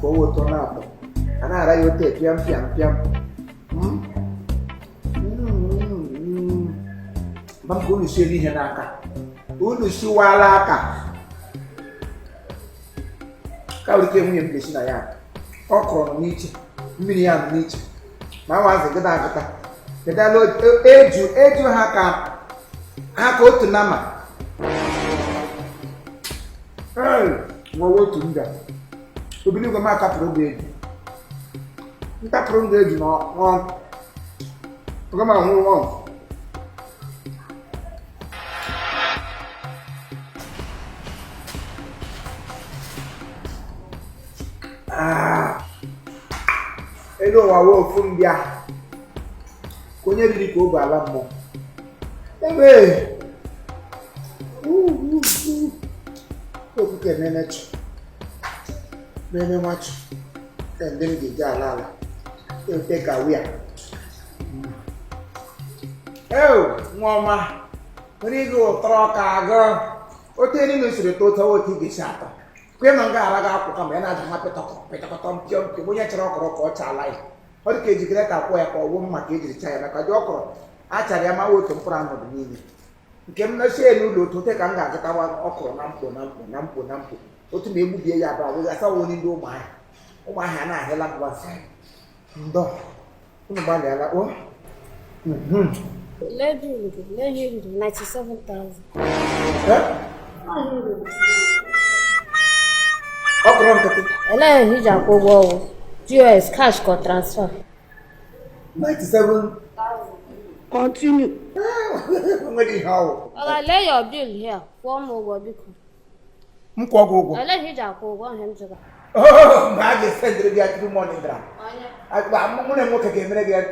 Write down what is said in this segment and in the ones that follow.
forward to now. And I write your piam. I'm going to see you here. Who do you walaka? How came in place? I am. Okro meat, million meat. My wife is a good actor. The Lord age you haka. I go to Nama. Hey, what to do? You believe a market program? That program is not one. Come on, move on. Hello, I will from there. Can you really go by a more? Hey, okay, manage. Very much. And then the Jalala. You'll take a weir. Oh, Mama, when you go talk, girl, what do you the total TV shop? When I'm going to come and I have to talk, when you talk or child. What can you get up where or woman my kids child like a joker? Actually, I'm out to front of the meaning. You cannot say you to take and get our okra, nampo. What to me would be about I saw one in do my. Oh, my hand, I held up one side. No, nobody like what? Let you 97,000. Let him go. US cash or transfer. 97,000. Continue. How? I lay your bill here. One more because. I let him go him to. Oh, Maggi said they get 2 money. I'm going to work again again.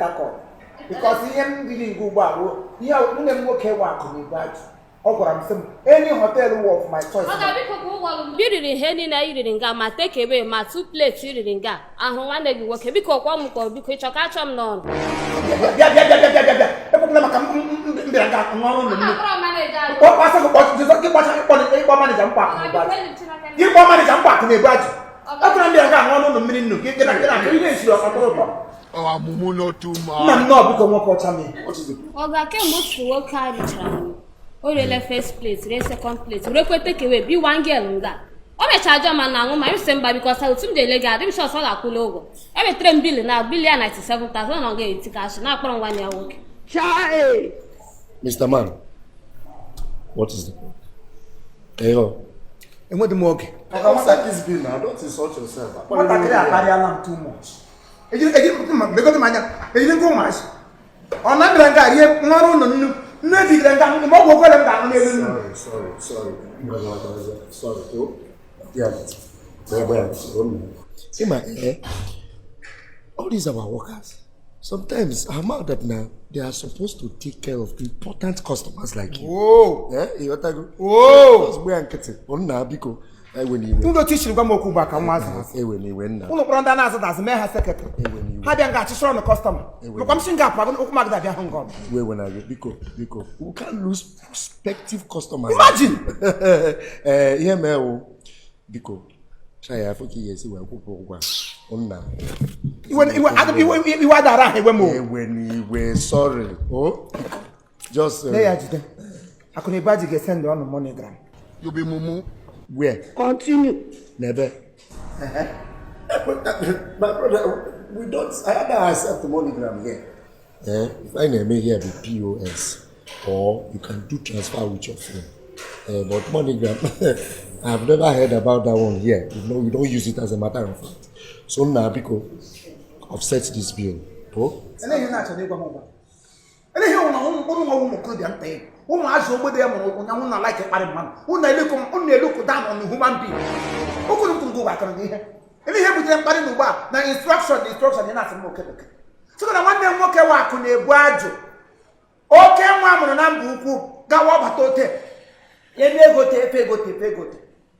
Because he ain't giving good back. He wouldn't work a walk on me, but any hotel work my choice. Beauty heading I didn't got my take away my 2 plates you didn't got. And one day you work because one will be quick to catch them none. Oh, I'm no too much. I'm not because what for me. What is it? Oh, I came to work hard. Oh, the first place, the second place. We could take away, be one girl on that. Oh, I charge a man now, my same because I will soon delegate. I'm sure all a cool logo. Every 3 billion now, 1,097,000 on get cash. Now, from 1 year work. Chai! Mr. Man, what is the point? Hey, and what the morgue? I don't like this bill now. Don't insult yourself. What I carry too much. You didn't go much. On that grand here, no. Sorry. Oh, yeah. See my all these are our workers. Sometimes I'm out that now they are supposed to take care of important customers like you. Whoa! Yeah, you want to go? Whoa! We are getting on now because when you don't teach you come back and once. When you went now. Who run down as a mayor secretary? How do you got to show the customer? Look, I'm seeing up. I'm going to that young gun. Where when I go? Because we can't lose prospective customers. Imagine! Yeah, man. Because try I forget yes, we are going on now. You were that when you were sorry. Oh, just. I couldn't imagine get sent on the monogram. You be mumu. Where? Continue. Never. My brother, we don't. I don't accept the MoneyGram here. If I name here be POS, or you can do transfer with your phone. But MoneyGram, I've never heard about that one here. We don't use it as a matter of fact. So now, because offset this bill. Oh. And then you're not going to go. And then you're who has over there on like a man, who only look down on the human being. Who couldn't go back on here? And he have them putting the bar. Now instruction, you're not more capable. So I want them walk away on a guajo. Okay, one number who go up at hotel. You never go.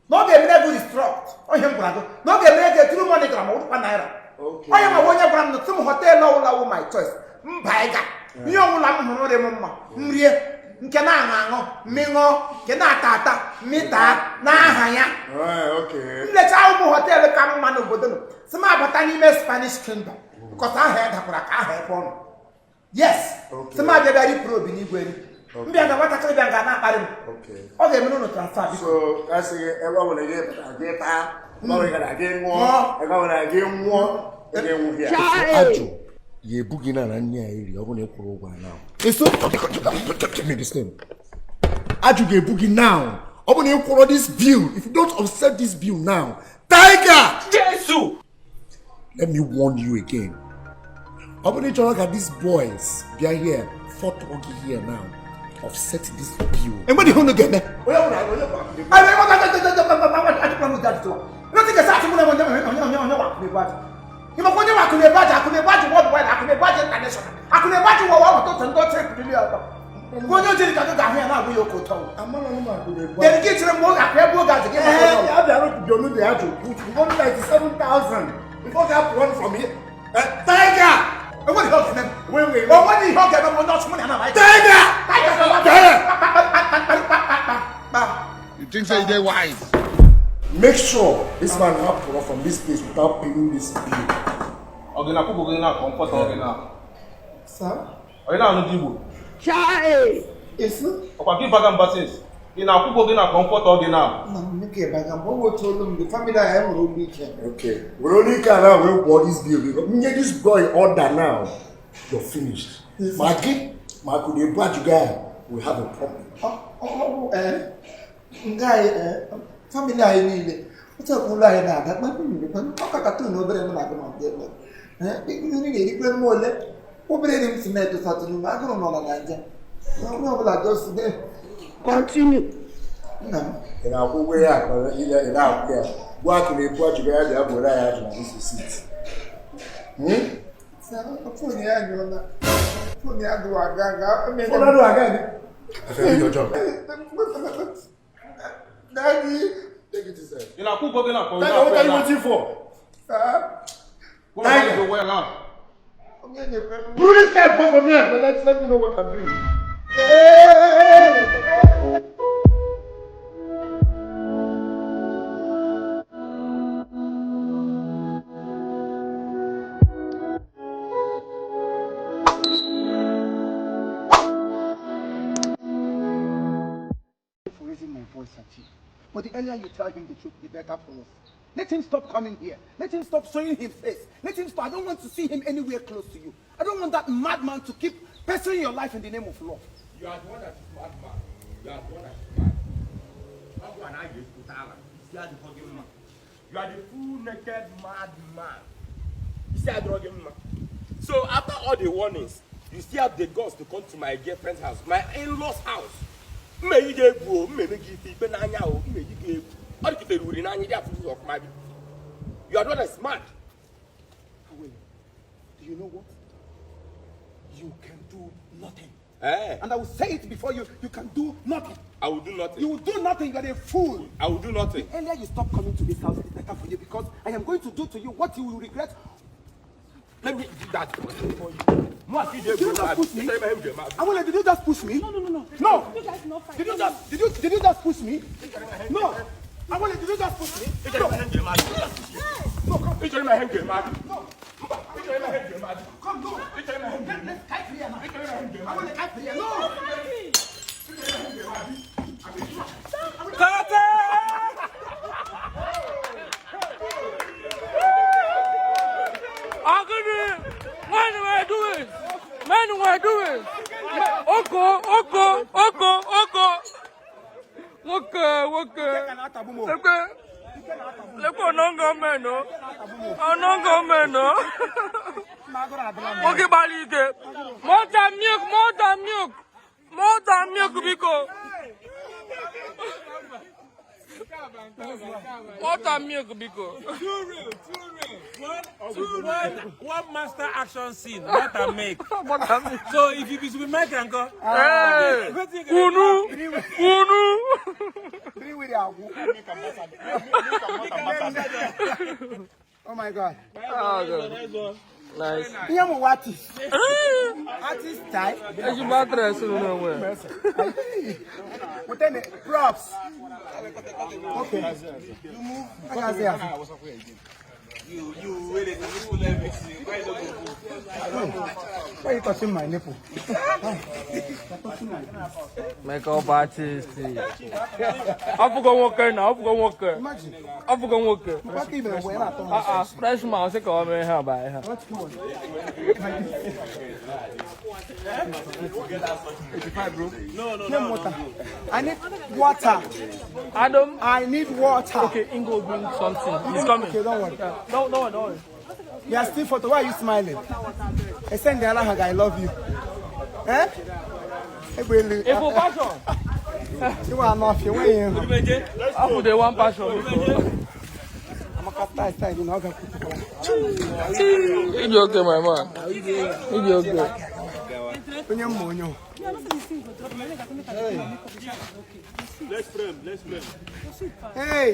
No, they never instruct. Oh, him, brother. No, they make a true MoneyGram of 1 naira. Okay. I am a 1 year brand of some hotel, no, my choice. Mbaiga. You will have no, nke na-aṅụ mmịṅụ nke na-ata mmịta n'aha ya nlecha ụmụ họteelụ ka mma n'obodo nọ si m abata n'ime Spanish Kingdom because aha ya dakwara ka aha ebe ọnụ yes si m abịa ripụrụ obi n'igwe eri mbịa ga nwatakịrị bịa ga na-akparị m ọ ga-emere ụnụ transfer ajụ ya ebughị na nne ya eri ọ bụ na ịkwụrụ ụgwọ now ajụ ga-ebughị now ọ bụ na ịkwụrụ this bill. If you don't offset this bill now, Tiger! Jesus! Let me warn you again. ọ bụ na ịchọrọ ka these boys bịa here fought here now, offset this bill. And what do you want to get there? You must wonder what could a budget, I could a budget worldwide, I could a budget international, I could a budget what I thought and don't take to the other. When you did it, I got here now, we are called. I'm not going to get to them more. I have more guys to get the 197,000 before that one from here. Tiger! What the hell? Wait. What the hell? I'm not money. Tiger! You think so? They're wise. Make sure this man have pull from this place without paying this bill. Okay, now people going now comfort now. Sir? Are you now Igbo? Chai! Yes, sir. Okay, give back and buttons. You now people going now comfort now. No, make it back and what told them the family I am will be here. Okay. We only can now we bought this bill because me get this boy order now. You're finished. Yes, Maggi, Marco, the bad guy will have a problem. Guy, family I need. What's up, Mullah? That might be me. Talk about two no better than I can get. You need to more left. What better him to make to start to do? I don't know that. No, but just continue. No. And I'll go where I can either out there. What can they put together? They have what I have to this seat. Put the hand on that. Put the hand on that. I mean, what do I get? I feel your job. Daddy, take it easy. You know, who going up? What are you waiting for? What are you doing now? Put this guy from here. Let me know what I'm doing. For raising my voice at you. But the earlier you tell him the truth, the better for us. Let him stop coming here. Let him stop showing his face. Let him stop. I don't want to see him anywhere close to you. I don't want that madman to keep pestering your life in the name of love. You are the one that is madman. You are the one that is mad. You are the full naked madman. You see, I drug him. So after all the warnings, you still have the guts to come to my girlfriend's house, my in-laws' house. You are not as smart. Do you know what? You can do nothing. Eh? And I will say it before you. You can do nothing. I will do nothing. You will do nothing. You are a fool. I will do nothing. The earlier you stop coming to this house, it's better for you because I am going to do to you what you will regret. Let me do that for you. Did you just push me? Did you just push me? No. No. You guys not fight. Did you just push me? No. Did you just push me? No, come. Come, no. One master action scene, what I make. So if you be make and go, Oh my God. Nice. You know what is? Artist type. As you bought dress, you know where. But then props. Okay. You move. I can say. You wait a minute. Why are you touching my nipple? Makeup artist. I'm going to work now. I'm going to work. Imagine. I'm going to work. What even when I Fresh mouse, I come here by her. What's cool? 85, bro. No. Water. I need water. Adam. I need water. Okay, Ingo bring something. He's coming. Okay, don't worry. Don't worry. You are still photo. Why are you smiling? I send the Allah, I love you. Eh? If for passion. You are not your way. I put the one passion. I'm a cat tie, you know. It's okay, my man. It's okay. Hey! Hey!